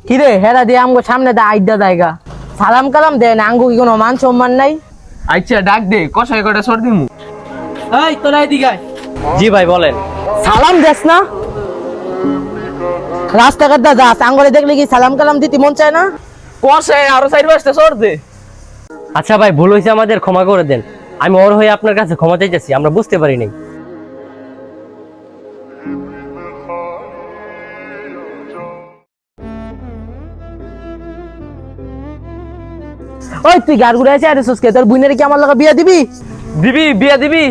কিরে হেরা দিয়ে আমগো সামনে দা আইডা জায়গা সালাম কালাম দেন আঙ্গু কি কোনো মান সম্মান নাই? আচ্ছা ডাক দে কষাই কটা সর দিমু। এই তোরা এদিকে আয়। জি ভাই বলেন। সালাম দেস না? রাস্তাঘাট দা যাস আঙ্গলে দেখলে কি সালাম কালাম দিতে মন চায় না? কষাই আরো 4-5টা সর দে। আচ্ছা ভাই ভুল হয়েছে, আমাদের ক্ষমা করে দেন। আমি ওর হয়ে আপনার কাছে ক্ষমা চাইতেছি, আমরা বুঝতে পারি নাই। ওই তুই গার ঘুরে আছে আরে সুস্কে তোর বুইনের কি আমার লাগা বিয়া দিবি? দিবি বিয়া দিবি?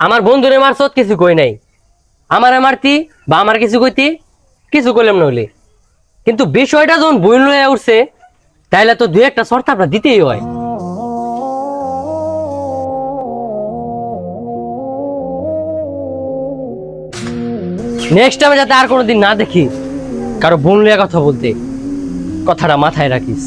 আমার বন্ধুরে মারছত কিছু কই নাই, আমারে মারতি বা আমার কিছু কইতি কিছু কইলাম নইলে, কিন্তু বিষয়টা যখন বই লয়ে উঠছে তাইলে তো দুই একটা শর্ত আপনার দিতেই হয়। নেক্সট টাইমে যাতে আর কোনোদিন না দেখি কারো বোন লিয়া কথা বলতে, কথাটা মাথায় রাখিস।